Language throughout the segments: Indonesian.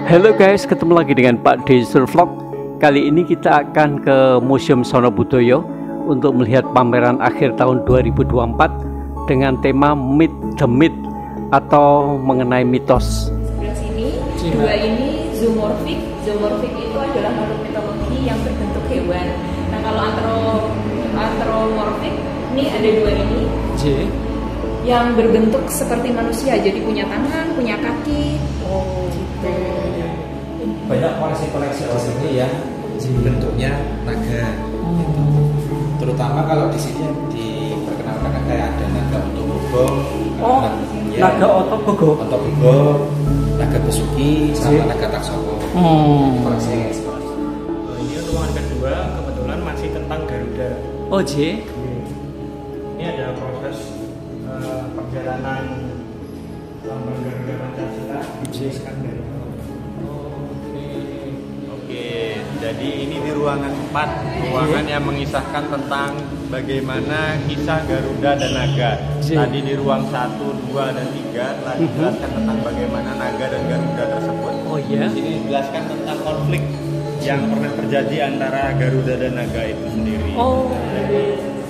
Halo guys, ketemu lagi dengan Pak D Vlog. Kali ini kita akan ke Museum Sono Budoyo untuk melihat pameran akhir tahun 2024 dengan tema Meet the Myth atau mengenai mitos. Sebelah sini, dua ini zoomorphic. Zoomorphic itu adalah makhluk mitologi yang berbentuk hewan. Nah, kalau anthropomorphic, ini ada dua ini. Yang berbentuk seperti manusia, jadi punya tangan, punya kaki. Oh, gitu. Banyak koleksi-koleksi di sini ya, bentuknya naga. Gitu. Terutama kalau di sini diperkenalkan kayak ada naga Otobogo, naga Otobogo, naga Besuki, sama naga Taksoko. Koleksinya seperti itu. Ini ruangan kedua, kebetulan masih tentang Garuda. Oh, Ini ada proses perjalanan lambang Garuda Pancasila dituliskan dari Oke, jadi ini di ruangan 4, ruangan yang mengisahkan tentang bagaimana kisah Garuda dan naga. Tadi di ruang 1, 2, dan 3 telah dijelaskan tentang bagaimana naga dan Garuda tersebut. Oh iya. Di sini dijelaskan tentang konflik yang pernah terjadi antara Garuda dan naga itu sendiri. Oh.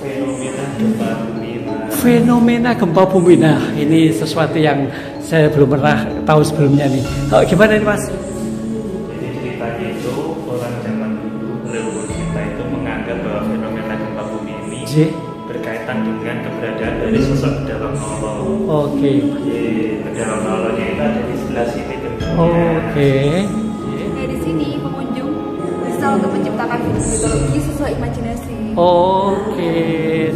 fenomena gempa bumi. Fenomena gempa bumi. Nah, ini sesuatu yang saya belum pernah tahu sebelumnya nih. Oh, gimana nih Mas? Jadi ceritanya itu orang zaman dulu, leluhur kita itu menganggap bahwa fenomena gempa bumi ini berkaitan dengan keberadaan dari sosok Dalam Nolo. Oke. Dalam Nolonya itu ada di sebelah sini tentunya. Oke. Nah, di sini pengunjung bisa untuk menciptakan mitologi sesuai imajinasi. Oke.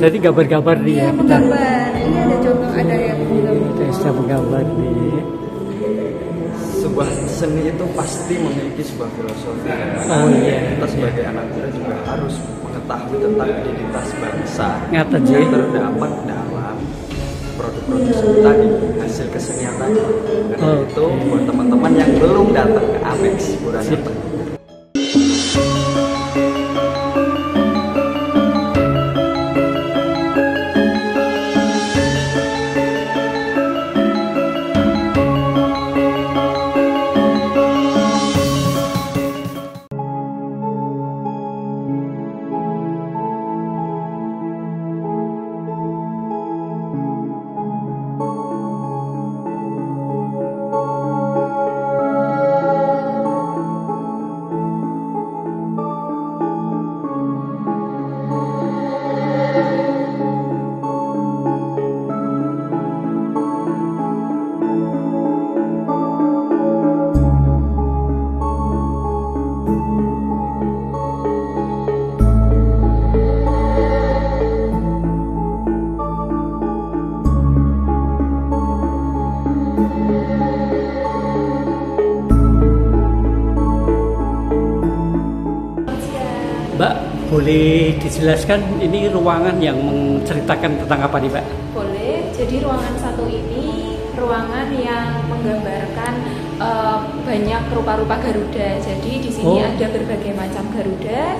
Jadi gambar-gambar nih ya. Iya, menggambar. Ini ada contoh, ada yang menggambar. Kita sudah menggambar nih. Sebuah seni itu pasti memiliki sebuah filosofi. Oh iya. Kita sebagai anak muda juga harus mengetahui tentang identitas bangsa. Ngata Yang terdapat dalam produk-produk seni tadi, hasil kesenian tadi. Dan itu buat teman-teman yang belum datang ke Amex, udah datang. Mbak, boleh dijelaskan ini ruangan yang menceritakan tentang apa nih, Mbak? Boleh. Jadi ruangan satu ini ruangan yang menggambarkan banyak rupa-rupa Garuda. Jadi di sini ada berbagai macam Garuda.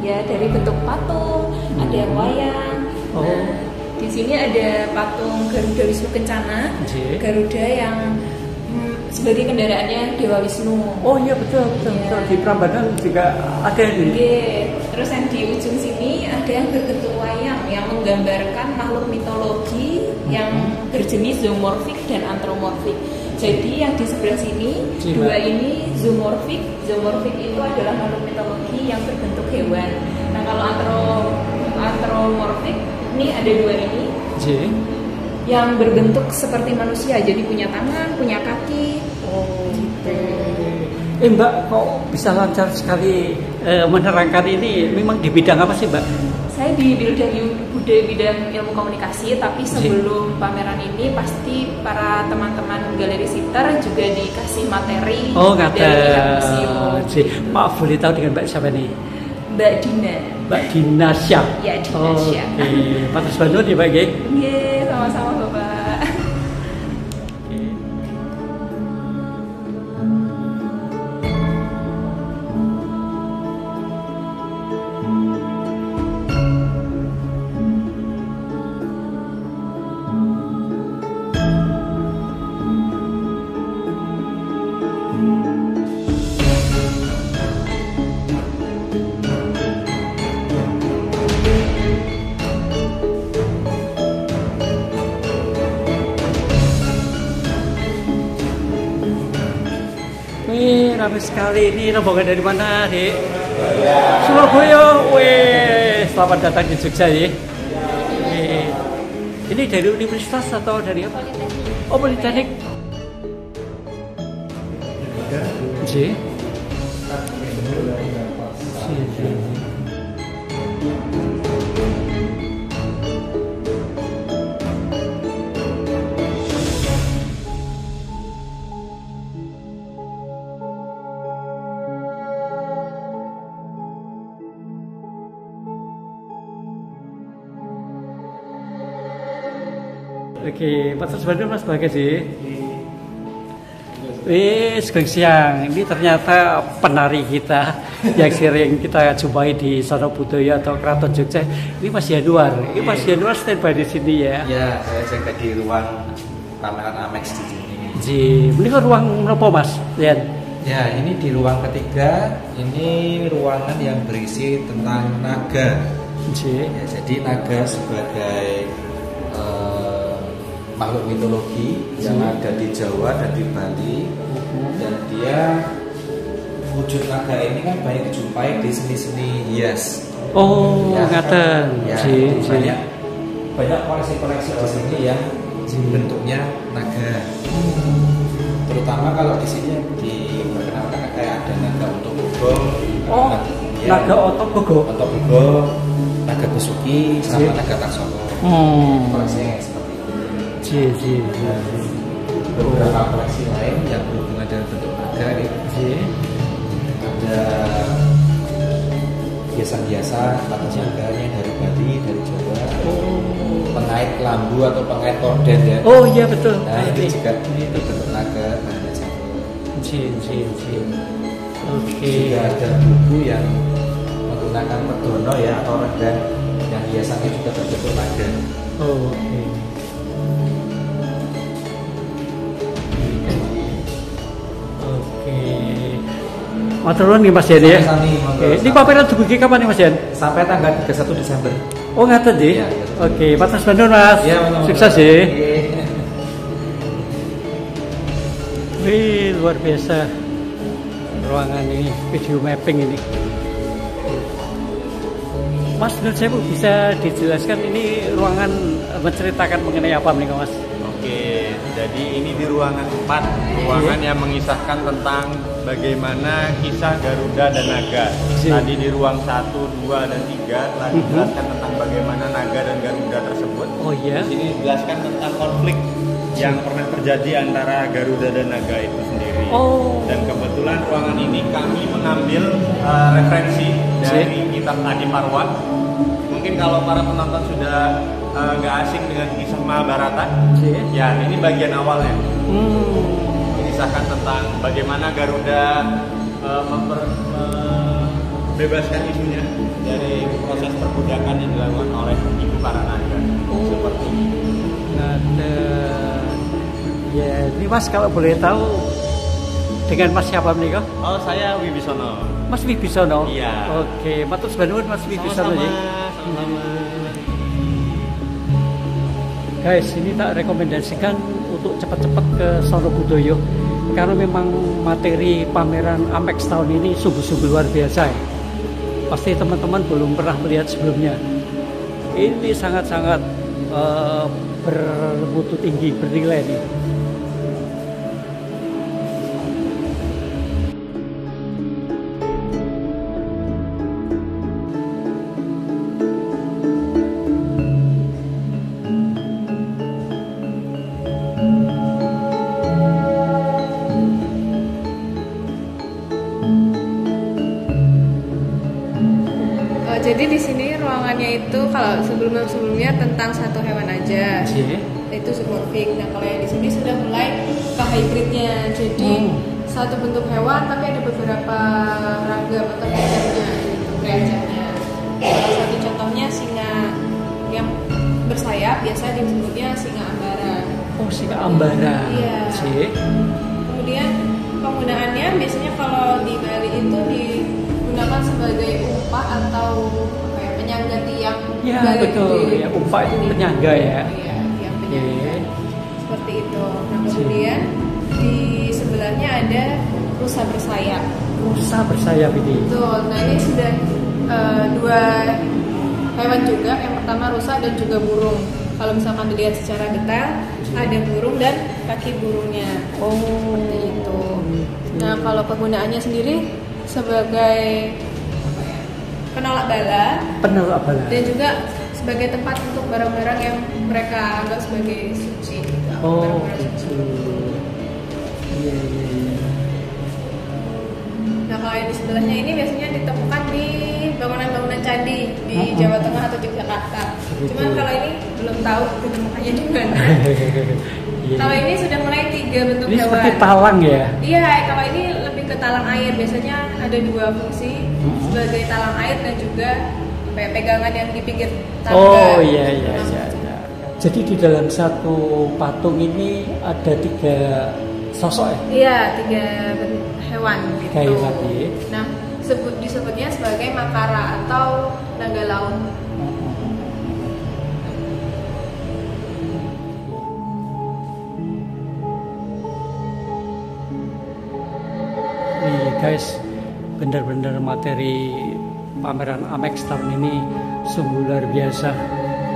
Ya, dari bentuk patung, ada yang wayang. Nah, di sini ada patung Garuda Wisnu Kencana. Garuda yang sebagai kendaraannya Dewa Wisnu. Oh iya, betul. Di Prambanan juga ada ini. Terus yang di ujung sini ada yang berbentuk wayang yang menggambarkan makhluk mitologi yang berjenis zoomorphic dan anthropomorphic. Jadi yang di sebelah sini, dua ini zoomorphic. Zoomorphic itu adalah makhluk mitologi yang berbentuk hewan. Nah, kalau anthropomorphic, ini ada dua ini. Yang berbentuk seperti manusia, jadi punya tangan, punya kaki. Oh, gitu. Mbak, kok bisa lancar sekali menerangkan ini? Memang di bidang apa sih, Mbak? Saya di bidang ilmu komunikasi, tapi sebelum pameran ini pasti para teman-teman galeri sitter juga dikasih materi dari pihak museum. Maaf, boleh tahu dengan Mbak siapa nih? Mbak Dina. Mbak Dinasya. Ya, Dinasya. Oke, Pak Bantu ya, Mbak? Iya, sama-sama Bapak. ramai sekali. Ini rombongan dari mana, Dek? Surabaya. Weh, selamat datang di Jogja ya. Ini dari universitas atau dari apa? Oh, Politeknik. J. Oke, Mas Bandung Mas Bagas sih. Sekarang siang ini ternyata penari kita yang sering kita jumpai di Sono Budoyo atau Keraton Jogja. Ini Mas Yanuar. Ini Mas Yanuar standby di sini ya. Ya, saya jaga di ruang pameran Amex di sini. Ini kan ruang apa Mas? Ya, ini di ruang ketiga. Ini ruangan yang berisi tentang naga. Ya, jadi naga sebagai makhluk mitologi yang ada di Jawa dan di Bali, dan dia wujud naga ini kan banyak dijumpai di seni-seni hias. Oh, ya, ngaten. Ya, banyak koleksi-koleksi di sini yang bentuknya naga. Terutama kalau di sini diperkenalkan kayak ada naga Otobogo. Oh, naga Otobogo. Otobogo, naga Besuki, sama naga Taksono. Koleksinya seperti beberapa koleksi lain yang berhubungan dengan bentuk naga ada hiasan-hiasan atau naganya dari Bali, dari Jawa, pengait lambu atau pengait korden ya. Oh iya betul. Nah itu juga bentuk naga bahannya Jawa. Oke. Juga ada buku yang menggunakan pedono ya atau redan yang hiasannya juga berbentuk naga. Oke. Matur nuwun nih Mas Yen ya. Ini pameran dibuka kapan nih Mas Yen? Sampai tanggal 31 Desember. Oh ngaten nggih. Ya, Oke, Mas Bandung Mas. Ya, sukses ya. Wih, luar biasa ruangan ini, video mapping ini. Mas, menurut saya bisa dijelaskan ini ruangan menceritakan mengenai apa nih Mas? Oke, jadi ini di ruangan 4, ruangan yang mengisahkan tentang bagaimana kisah Garuda dan naga. Tadi di ruang 1, 2, dan 3 telah dijelaskan tentang bagaimana naga dan Garuda tersebut. Oh iya. Di sini dijelaskan tentang konflik yang pernah terjadi antara Garuda dan naga itu sendiri. Oh. Dan kebetulan ruangan ini kami mengambil referensi dari kitab Adiparwa. Mungkin kalau para penonton sudah nggak asing dengan kisah Mahabharata, ya ini bagian awalnya. Mengisahkan tentang bagaimana Garuda membebaskan ibunya dari proses perbudakan yang dilakukan oleh ibu para naga. Seperti itu. Ya, ini Mas kalau boleh tahu dengan Mas siapa nih kok? Oh, saya Wibisono. Mas Wibisono. Iya. Oke, matur nuwun Mas Wibisono ya. Sama-sama. Guys, ini tak rekomendasikan untuk cepat-cepat ke Sono Budoyo karena memang materi pameran Amex tahun ini sungguh-sungguh luar biasa ya. Pasti teman-teman belum pernah melihat sebelumnya. Ini sangat-sangat bermutu tinggi, bernilai nih. Jadi di sini ruangannya itu kalau sebelumnya tentang satu hewan aja, itu zoomorphic. Nah kalau yang di sini sudah mulai ke hybridnya. Jadi satu bentuk hewan tapi ada beberapa ragam atau kreaturnya. Salah satu contohnya singa yang bersayap, biasa disebutnya singa ambara. Oh, singa ambara. Iya. Kemudian penggunaannya biasanya kalau di Bali itu digunakan sebagai umpa atau apa ya, penyangga tiang. Ya betul, ya umpa itu penyangga ya. Iya, tiang penyangga. Seperti itu. Nah kemudian di sebelahnya ada rusa bersayap. Rusa bersayap ini. Betul. Nah ini sudah dua hewan juga. Yang pertama rusa dan juga burung. Kalau misalkan dilihat secara detail, ada burung dan kaki burungnya. Seperti itu. Nah kalau penggunaannya sendiri sebagai penolak bala. Penolak bala. Dan juga sebagai tempat untuk barang-barang yang mereka anggap sebagai suci. Oh, gitu. Iya. Nah kalau yang di sebelahnya ini biasanya ditemukan di bangunan-bangunan candi di Jawa Tengah atau Yogyakarta. Cuman kalau ini belum tahu ditemukannya di mana. Kalau ini sudah mulai 3 bentuk ini hewan. Seperti talang ya? Iya, kalau ini lebih ke talang air. Biasanya ada 2 fungsi sebagai talang air dan juga pegangan yang di pinggir tangga. Oh iya. Jadi di dalam satu patung ini ada 3 sosok ya? Iya, 3 hewan gitu. Hewan, ya. Nah, disebutnya sebagai makara atau naga laut. Nih guys, benar-benar materi pameran Amex tahun ini sungguh luar biasa.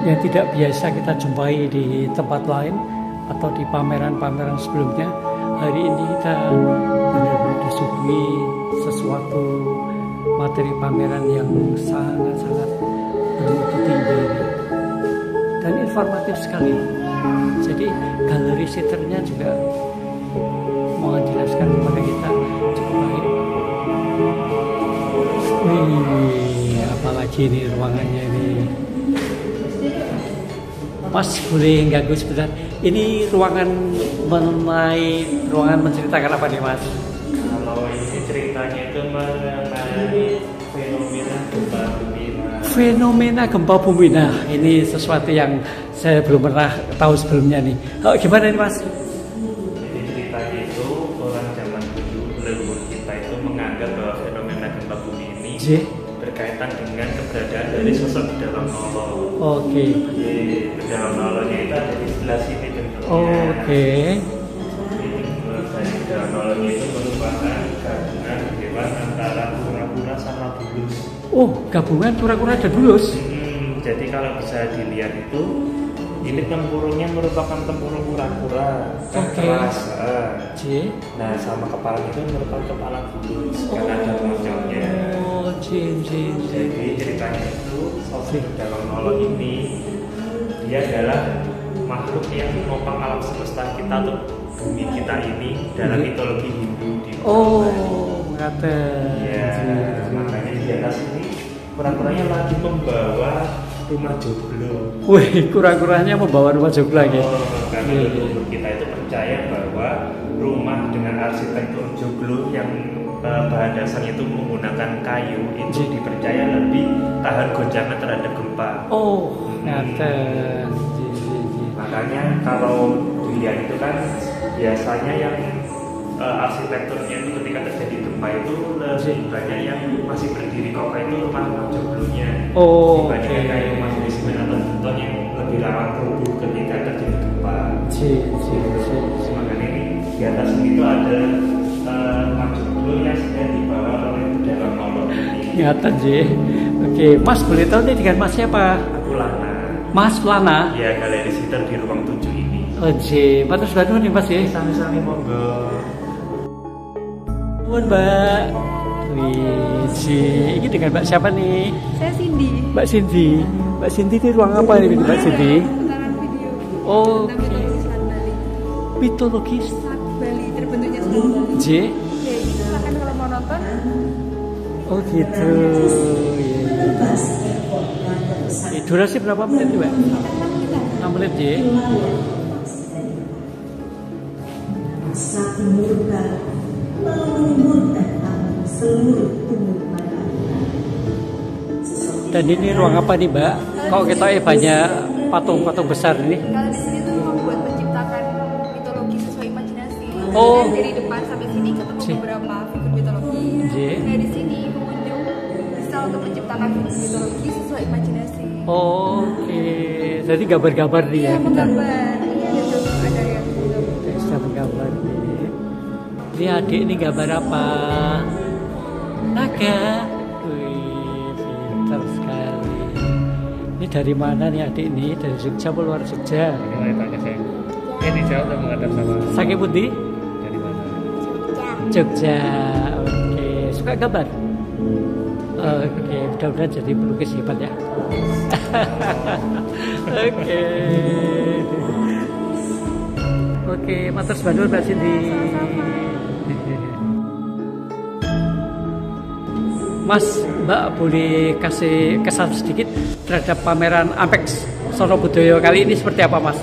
Yang tidak biasa kita jumpai di tempat lain atau di pameran-pameran sebelumnya. Hari ini kita benar-benar disuguhi sesuatu materi pameran yang sangat-sangat bermutu tinggi dan informatif sekali. Jadi galeri sitternya juga mau menjelaskan kepada kita cukup baik. Wih, apalagi ini ruangannya ini. Mas boleh ganggu sebentar. Ini ruangan menceritakan apa nih Mas? Kalau ini ceritanya itu mengenai fenomena gempa bumi. Fenomena gempa bumi. Nah, ini sesuatu yang saya belum pernah tahu sebelumnya nih. Oh, gimana nih Mas? Jadi ceritanya itu orang zaman dulu, leluhur kita itu menganggap bahwa fenomena gempa bumi ini berkaitan dengan keberadaan dari sosok Bedalang Nolo. Oke. Bedalang Nolonya itu ada di sebelah sini bentuknya. Oke. Bedalang Nolonya itu merupakan gabungan hewan antara kura-kura sama bulus. Oh, gabungan kura-kura dan bulus. Jadi kalau bisa dilihat itu, ini tempurungnya merupakan tempurung kura-kura keras. Nah, sama kepala itu merupakan kepala bulus karena ada moncongnya. Jadi ceritanya itu sosok Bedalang Nolo ini dia adalah makhluk yang menopang alam semesta kita atau bumi kita ini dalam mitologi Hindu di mengata. Ya, makanya di atas ini kura-kuranya lagi membawa rumah joglo. Wih, kura-kuranya membawa rumah joglo lagi. Karena leluhur kita itu percaya bahwa rumah dengan arsitektur joglo yang bahan dasarnya itu menggunakan kayu itu dipercaya lebih tahan goncangan terhadap gempa. Makanya kalau dilihat itu kan biasanya yang arsitekturnya itu ketika terjadi gempa itu lebih banyak yang masih berdiri kokoh itu rumah joglonya dibandingkan kayu rumah semen atau beton yang lebih rawan rubuh ketika terjadi gempa. Makanya ini di atas itu ada rumah joglo yang sedang dibawa oleh Bedalang Nolo ini. Nyata Oke, Mas boleh tahu nih dengan Mas siapa? Aku Lana. Mas Lana? Ya, galeri sitter di ruang 7 ini. Matur suwun nih Mas ya. Sami-sami monggo. Mbak. Ini dengan Mbak siapa nih? Saya Cindy. Mbak Cindy. Mbak Cindy di ruang apa ini Mbak Cindy? Putaran video. Mitologi Selat Bali. Mitologi Selat Bali terbentuknya Selat Bali. Ya ini silakan kalau mau nonton. Oh gitu. Durasi berapa menit Mbak? 6 menit ya. Dan ini ruang apa nih Mbak? Kok kita banyak patung-patung besar ini? Kalau di sini tuh membuat menciptakan mitologi sesuai imajinasi. Oh. Dari depan sampai sini ketemu beberapa figur mitologi. Nah di sini pengunjung bisa untuk menciptakan figur mitologi sesuai imajinasi. Oke. Jadi gambar-gambar nih ya? Iya, menggambar. Iya, ada yang bisa menggambar nih. Ini adik ini gambar apa? Naga. Wih, pintar sekali. Ini dari mana nih adik ini? Dari Jogja atau luar Jogja? Ini tanya saya. Ini jauh udah menghadap sama. Sakit putih? Dari mana? Jogja. Oke, suka gambar? Oke, mudah-mudahan jadi pelukis hebat ya. Oke. Oke, matur nuwun Mbak Cindy. Mas, Mbak boleh kasih kesan sedikit terhadap pameran Apex Sono Budoyo kali ini seperti apa, Mas?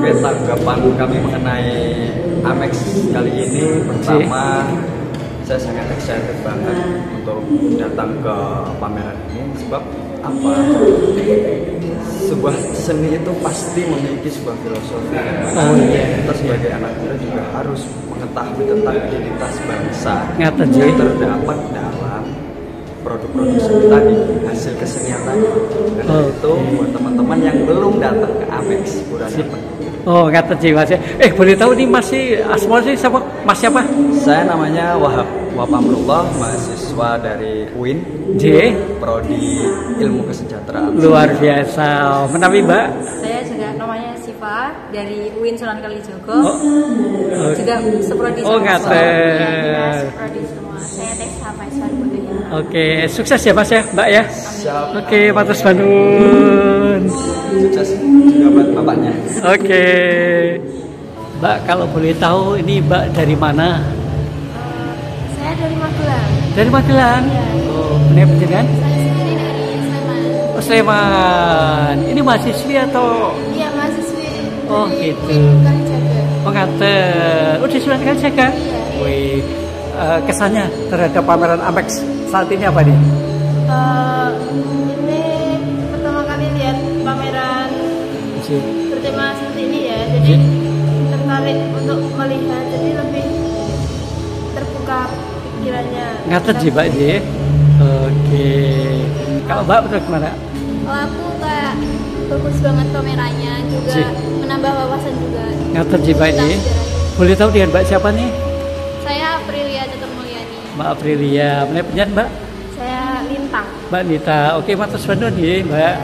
Oke, tanggapan kami mengenai Amex kali ini, pertama saya sangat excited banget untuk datang ke pameran ini. Sebab apa? Sebuah seni itu pasti memiliki sebuah filosofi. Kita sebagai anak muda juga harus mengetahui tentang identitas bangsa yang terdapat dalam produk-produk seni tadi, hasil kesenian tadi. Dan itu buat teman-teman yang belum datang ke Amex, kurang dapat. Oh, kata Mas ya. Boleh tahu nih masih asma sih siapa? Mas siapa? Saya namanya Wahab Amrullah, mahasiswa dari UIN, Prodi Ilmu Kesejahteraan. Luar biasa. Menawi Mbak? Saya juga namanya Siva dari UIN Sunan Kalijogo. Juga seprodi. Oh, ngate. Seprodi semua. Saya Tessa Maiswan Budoyo. Oke, sukses ya Mas ya, Mbak ya. Oke, matur nuwun. Sukses juga buat bapaknya. Oke. Mbak, kalau boleh tahu ini Mbak dari mana? Saya dari Magelang. Dari Magelang? Ya. Oh, benar penjenengan? Saya sendiri dari Sleman. Oh, Sleman. Ini mahasiswi atau? Iya, mahasiswi. Oh, gitu. Kalijaga. Oh, ngaten. Oh, di Sunan Kalijaga? Iya. Wih, kesannya terhadap pameran Apex saat ini apa nih? Ini pertama kali lihat pameran bertema seperti ini ya, jadi tertarik untuk melihat, jadi lebih terbuka pikirannya. Ngaten sih Mbak Ji. Oke. Kalau Mbak betul gimana? Kalau aku kayak bagus banget kameranya, juga menambah wawasan juga. Ngaten sih Mbak Ji. Boleh tahu dengan Mbak siapa nih? Saya Aprilia Tutur Mulyani. Mbak Aprilia. Mana penyanyi Mbak? Saya Lintang. Mbak Nita. Oke, matur nuwun nggih Mbak.